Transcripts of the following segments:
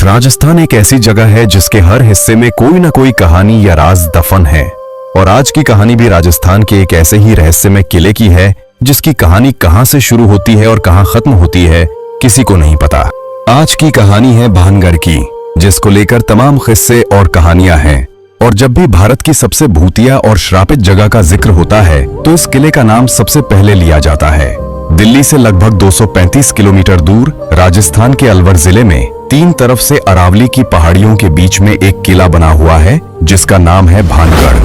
राजस्थान एक ऐसी जगह है जिसके हर हिस्से में कोई ना कोई कहानी या राज दफन है। और आज की कहानी भी राजस्थान के एक ऐसे ही रहस्यमय किले की है जिसकी कहानी कहां से शुरू होती है और कहां खत्म होती है किसी को नहीं पता। आज की कहानी है भानगढ़ की, जिसको लेकर तमाम किस्से और कहानियां हैं। और जब भी भारत की सबसे भूतिया और श्रापित जगह का जिक्र होता है तो इस किले का नाम सबसे पहले लिया जाता है। दिल्ली से लगभग 235 किलोमीटर दूर राजस्थान के अलवर जिले में तीन तरफ से अरावली की पहाड़ियों के बीच में एक किला बना हुआ है जिसका नाम है भानगढ़।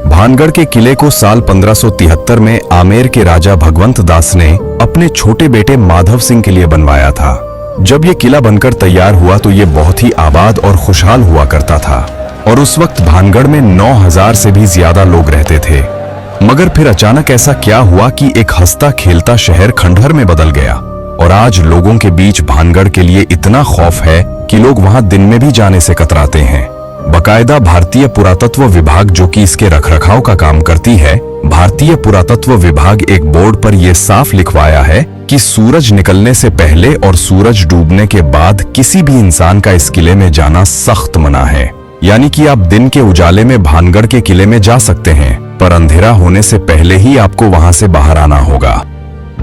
भानगढ़ के किले को साल 1573 में आमेर के राजा भगवंत दास ने अपने छोटे बेटे माधव सिंह के लिए बनवाया था। जब ये किला बनकर तैयार हुआ तो ये बहुत ही आबाद और खुशहाल हुआ करता था और उस वक्त भानगढ़ में 9000 से भी ज्यादा लोग रहते थे। मगर फिर अचानक ऐसा क्या हुआ कि एक हंसता खेलता शहर खंडहर में बदल गया और आज लोगों के बीच भानगढ़ के लिए इतना खौफ है कि लोग वहां दिन में भी जाने से कतराते हैं। बकायदा भारतीय पुरातत्व विभाग, जो कि इसके रखरखाव का काम करती है, भारतीय पुरातत्व विभाग एक बोर्ड पर यह साफ लिखवाया है कि सूरज निकलने से पहले और सूरज डूबने के बाद किसी भी इंसान का इस किले में जाना सख्त मना है। यानी कि आप दिन के उजाले में भानगढ़ के किले में जा सकते हैं, पर अंधेरा होने से पहले ही आपको वहां से बाहर आना होगा।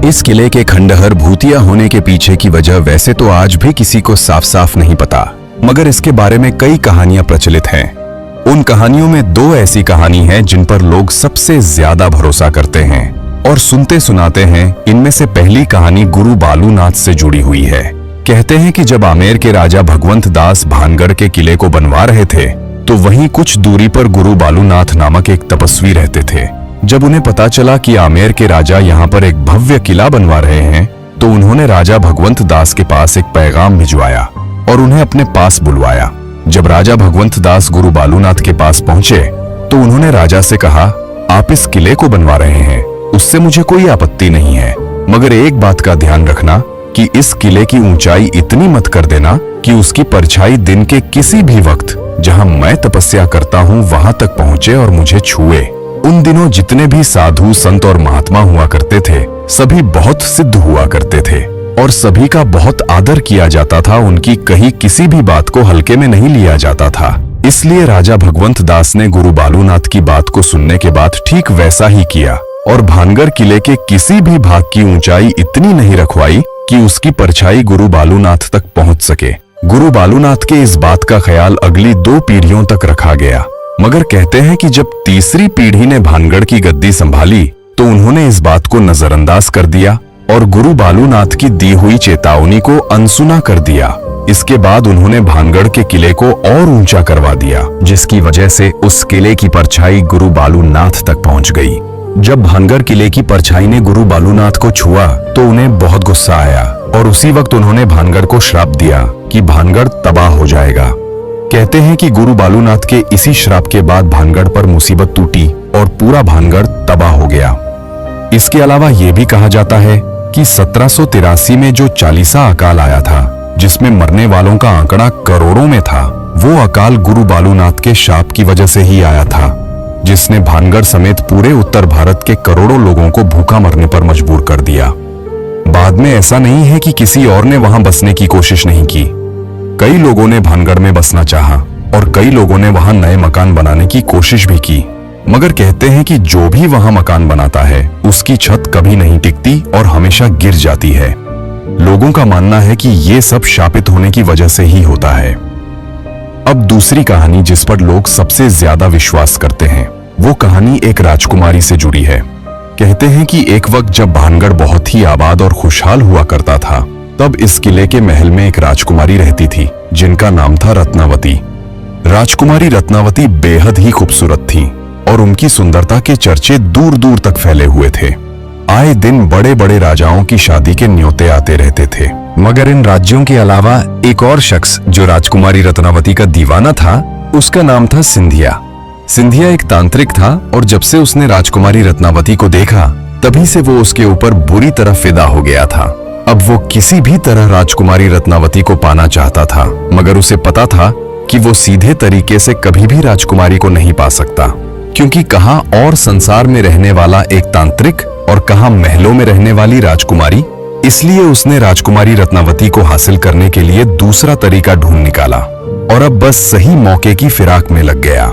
इस किले के खंडहर भूतिया होने के पीछे की वजह वैसे तो आज भी किसी को साफ साफ नहीं पता, मगर इसके बारे में कई कहानियां प्रचलित हैं। उन कहानियों में दो ऐसी कहानी हैं जिन पर लोग सबसे ज्यादा भरोसा करते हैं और सुनते सुनाते हैं। इनमें से पहली कहानी गुरु बालूनाथ से जुड़ी हुई है। कहते हैं कि जब आमेर के राजा भगवंत दास भानगढ़ के किले को बनवा रहे थे तो वहीं कुछ दूरी पर गुरु बालूनाथ नामक एक तपस्वी रहते थे। जब उन्हें पता चला कि आमेर के राजा यहाँ पर एक भव्य किला बनवा रहे हैं तो उन्होंने राजा भगवंत दास के पास एक पैगाम भिजवाया और उन्हें अपने पास बुलवाया। जब राजा भगवंत दास गुरु बालूनाथ के पास पहुंचे तो उन्होंने राजा से कहा, आप इस किले को बनवा रहे हैं, उससे मुझे कोई आपत्ति नहीं है, मगर एक बात का ध्यान रखना कि इस किले की ऊंचाई इतनी मत कर देना कि उसकी परछाई दिन के किसी भी वक्त जहां मैं तपस्या करता हूं वहां तक पहुंचे और मुझे छुए। उन दिनों जितने भी साधु संत और महात्मा हुआ करते थे सभी बहुत सिद्ध हुआ करते थे और सभी का बहुत आदर किया जाता था। उनकी कही किसी भी बात को हल्के में नहीं लिया जाता था। इसलिए राजा भगवंत दास ने गुरु बालूनाथ की बात को सुनने के बाद ठीक वैसा ही किया और भानगढ़ किले के किसी भी भाग की ऊंचाई इतनी नहीं रखवाई कि उसकी परछाई गुरु बालूनाथ तक पहुंच सके। गुरु बालूनाथ के इस बात का ख्याल अगली 2 पीढ़ियों तक रखा गया, मगर कहते हैं कि जब तीसरी पीढ़ी ने भानगढ़ की गद्दी संभाली तो उन्होंने इस बात को नजरअंदाज कर दिया और गुरु बालूनाथ की दी हुई चेतावनी को अनसुना कर दिया। इसके बाद उन्होंने भानगढ़ के किले को और ऊंचा करवा दिया, जिसकी वजह से उस किले की परछाई गुरु बालूनाथ तक पहुंच गई। जब भानगढ़ किले की परछाई ने गुरु बालूनाथ को छुआ तो उन्हें बहुत गुस्सा आया और उसी वक्त उन्होंने भानगढ़ को श्राप दिया कि भानगढ़ तबाह हो जाएगा। कहते हैं कि गुरु बालूनाथ के इसी श्राप के बाद भानगढ़ पर मुसीबत टूटी और पूरा भानगढ़ तबाह हो गया। इसके अलावा यह भी कहा जाता है कि 1783 में जो चालीसा अकाल आया था, जिसमें मरने वालों का आंकड़ा करोड़ों में था, वो अकाल गुरु बालूनाथ के शाप की वजह से ही आया था, जिसने भानगढ़ समेत पूरे उत्तर भारत के करोड़ों लोगों को भूखा मरने पर मजबूर कर दिया। बाद में ऐसा नहीं है कि किसी और ने वहां बसने की कोशिश नहीं की। कई लोगों ने भानगढ़ में बसना चाहा और कई लोगों ने वहां नए मकान बनाने की कोशिश भी की, मगर कहते हैं कि जो भी वहां मकान बनाता है उसकी छत कभी नहीं टिकती और हमेशा गिर जाती है। लोगों का मानना है कि ये सब शापित होने की वजह से ही होता है। अब दूसरी कहानी जिस पर लोग सबसे ज्यादा विश्वास करते हैं वो कहानी एक राजकुमारी से जुड़ी है। कहते हैं कि एक वक्त जब भानगढ़ बहुत ही आबाद और खुशहाल हुआ करता था तब इस किले के महल में एक राजकुमारी रहती थी जिनका नाम था रत्नावती। राजकुमारी रत्नावती बेहद ही खूबसूरत थी और उनकी सुंदरता के चर्चे दूर दूर तक फैले हुए थे। आए दिन बड़े बड़े राजाओं की शादी के न्योते आते रहते थे, मगर इन राज्यों के अलावा एक और शख्स जो राजकुमारी रत्नावती का दीवाना था उसका नाम था सिंधिया। सिंधिया एक तांत्रिक था और जब से उसने राजकुमारी रत्नावती को देखा तभी से वो उसके ऊपर बुरी तरह फिदा हो गया था। अब वो किसी भी तरह राजकुमारी रत्नावती को पाना चाहता था, मगर उसे पता था कि वो सीधे तरीके से कभी भी राजकुमारी को नहीं पा सकता, क्योंकि कहाँ और संसार में रहने वाला एक तांत्रिक और कहाँ महलों में रहने वाली राजकुमारी इसलिए उसने राजकुमारी रत्नावती को हासिल करने के लिए दूसरा तरीका ढूंढ निकाला और अब बस सही मौके की फिराक में लग गया।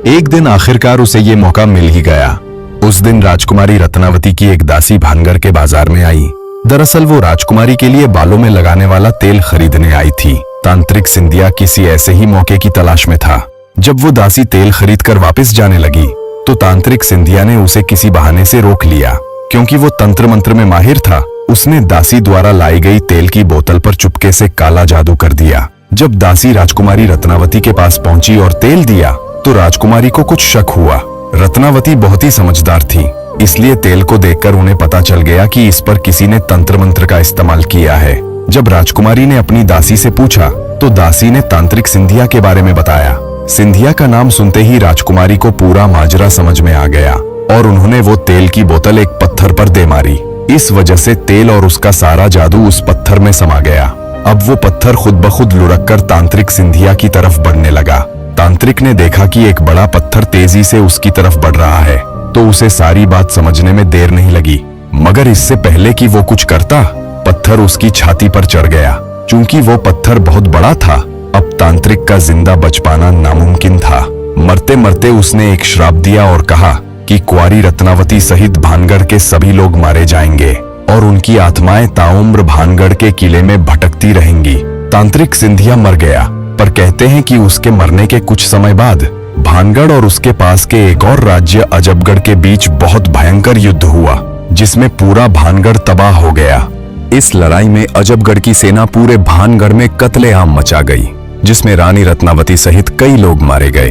एक दिन आखिरकार उसे ये मौका मिल ही गया। उस दिन राजकुमारी रत्नावती की एक दासी भानगढ़ के बाजार में आई। दरअसल वो राजकुमारी के लिए बालों में लगाने वाला तेल खरीदने आई थी। तांत्रिक सिंधिया किसी ऐसे ही मौके की तलाश में था। जब वो दासी तेल खरीदकर वापस जाने लगी तो तांत्रिक सिंधिया ने उसे किसी बहाने से रोक लिया। क्योंकि वो तंत्र मंत्र में माहिर था, उसने दासी द्वारा लाई गई तेल की बोतल पर चुपके से काला जादू कर दिया। जब दासी राजकुमारी रत्नावती के पास पहुंची और तेल दिया तो राजकुमारी को कुछ शक हुआ। रत्नावती बहुत ही समझदार थी, इसलिए तेल को देखकर उन्हें पता चल गया कि इस पर किसी ने तंत्र मंत्र का इस्तेमाल किया है। जब राजकुमारी ने अपनी दासी से पूछा तो दासी ने तांत्रिक सिंधिया के बारे में बताया। सिंधिया का नाम सुनते ही राजकुमारी को पूरा माजरा समझ में आ गया और उन्होंने वो तेल की बोतल एक पत्थर पर दे मारी। इस वजह से तेल और उसका सारा जादू उस पत्थर में समा गया। अब वो पत्थर खुद ब खुद लुढ़ककर तांत्रिक सिंधिया की तरफ बढ़ने लगा। तांत्रिक ने देखा कि एक बड़ा पत्थर तेजी से उसकी तरफ बढ़ रहा है तो उसे सारी बात समझने में देर नहीं लगी। मगर इससे पहले कि वो कुछ करता, पत्थर उसकी छाती पर चढ़ गया। चूंकि वो पत्थर बहुत बड़ा था, अब तांत्रिक का जिंदा बच पाना नामुमकिन था। मरते मरते उसने एक श्राप दिया और कहा कि कुंवारी रत्नावती सहित भानगढ़ के सभी लोग मारे जाएंगे और उनकी आत्माएं ताउम्र भानगढ़ के किले में भटकती रहेंगी। तांत्रिक सिंधिया मर गया, पर कहते हैं कि उसके मरने के कुछ समय बाद भानगढ़ और उसके पास के एक और राज्य अजबगढ़ के बीच बहुत भयंकर युद्ध हुआ, जिसमें पूरा भानगढ़ तबाह हो गया। इस लड़ाई में अजबगढ़ की सेना पूरे भानगढ़ में कत्लेआम मचा गई, जिसमें रानी रत्नावती सहित कई लोग मारे गए।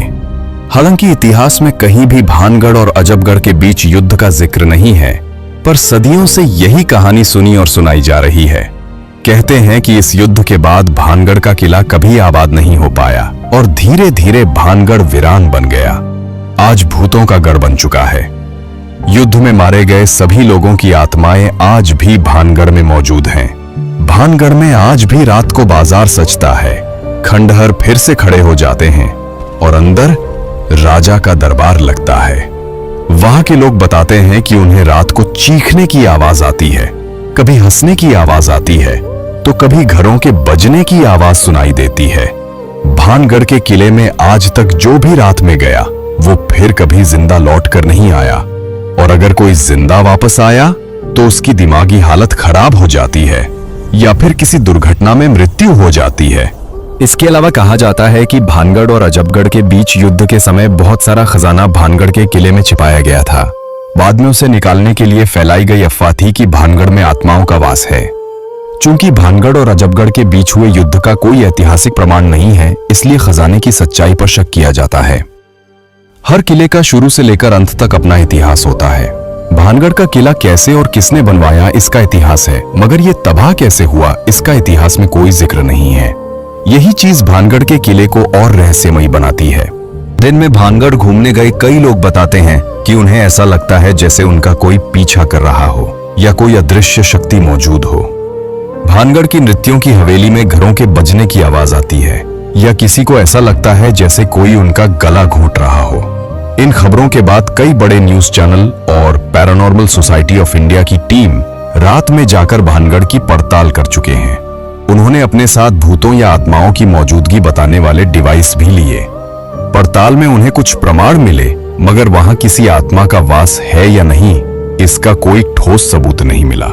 हालांकि इतिहास में कहीं भी भानगढ़ और अजबगढ़ के बीच युद्ध का जिक्र नहीं है, पर सदियों से यही कहानी सुनी और सुनाई जा रही है। कहते हैं कि इस युद्ध के बाद भानगढ़ का किला कभी आबाद नहीं हो पाया और धीरे धीरे भानगढ़ वीरान बन गया। आज भूतों का गढ़ बन चुका है। युद्ध में मारे गए सभी लोगों की आत्माएं आज भी भानगढ़ में मौजूद हैं। भानगढ़ में आज भी रात को बाजार सजता है, खंडहर फिर से खड़े हो जाते हैं और अंदर राजा का दरबार लगता है। वहां के लोग बताते हैं कि उन्हें रात को चीखने की आवाज आती है, कभी हंसने की आवाज आती है तो कभी घरों के बजने की आवाज सुनाई देती है। भानगढ़ के किले में आज तक जो भी रात में गया वो फिर कभी जिंदा लौट कर नहीं आया, और अगर कोई जिंदा वापस आया तो उसकी दिमागी हालत खराब हो जाती है या फिर किसी दुर्घटना में मृत्यु हो जाती है। इसके अलावा कहा जाता है कि भानगढ़ और अजबगढ़ के बीच युद्ध के समय बहुत सारा खजाना भानगढ़ के किले में छिपाया गया था। बाद में उसे निकालने के लिए फैलाई गई अफवाह थी कि भानगढ़ में आत्माओं का वास है। चूंकि भानगढ़ और अजबगढ़ के बीच हुए युद्ध का कोई ऐतिहासिक प्रमाण नहीं है, इसलिए खजाने की सच्चाई पर शक किया जाता है। हर किले का शुरू से लेकर अंत तक अपना इतिहास होता है। भानगढ़ का किला कैसे और किसने बनवाया इसका इतिहास है, मगर ये तबाह कैसे हुआ इसका इतिहास में कोई जिक्र नहीं है। यही चीज भानगढ़ के किले को और रहस्यमयी बनाती है। दिन में भानगढ़ घूमने गए कई लोग बताते हैं कि उन्हें ऐसा लगता है जैसे उनका कोई पीछा कर रहा हो या कोई अदृश्य शक्ति मौजूद हो। भानगढ़ की नृत्यों की हवेली में घरों के बजने की आवाज आती है या किसी को ऐसा लगता है जैसे कोई उनका गला घोंट रहा हो। इन खबरों के बाद कई बड़े न्यूज चैनल और पैरानॉर्मल सोसाइटी ऑफ इंडिया की टीम रात में जाकर भानगढ़ की पड़ताल कर चुके हैं। उन्होंने अपने साथ भूतों या आत्माओं की मौजूदगी बताने वाले डिवाइस भी लिए। पड़ताल में उन्हें कुछ प्रमाण मिले, मगर वहां किसी आत्मा का वास है या नहीं इसका कोई ठोस सबूत नहीं मिला।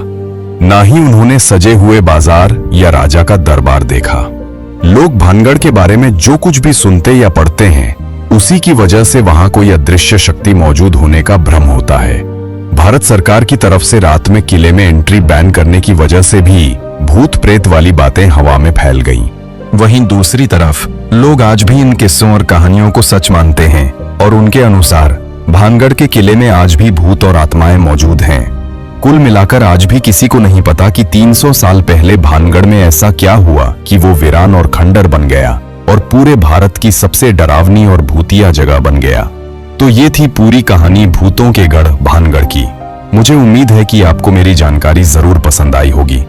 ना ही उन्होंने सजे हुए बाजार या राजा का दरबार देखा। लोग भानगढ़ के बारे में जो कुछ भी सुनते या पढ़ते हैं उसी की वजह से वहां कोई अदृश्य शक्ति मौजूद होने का भ्रम होता है। भारत सरकार की तरफ से रात में किले में एंट्री बैन करने की वजह से भी भूत प्रेत वाली बातें हवा में फैल गईं। वहीं दूसरी तरफ लोग आज भी इन किस्सों और कहानियों को सच मानते हैं और उनके अनुसार भानगढ़ के किले में आज भी भूत और आत्माएं मौजूद हैं। कुल मिलाकर आज भी किसी को नहीं पता कि 300 साल पहले भानगढ़ में ऐसा क्या हुआ कि वो वीरान और खंडर बन गया और पूरे भारत की सबसे डरावनी और भूतिया जगह बन गया। तो ये थी पूरी कहानी भूतों के गढ़ भानगढ़ की। मुझे उम्मीद है कि आपको मेरी जानकारी जरूर पसंद आई होगी।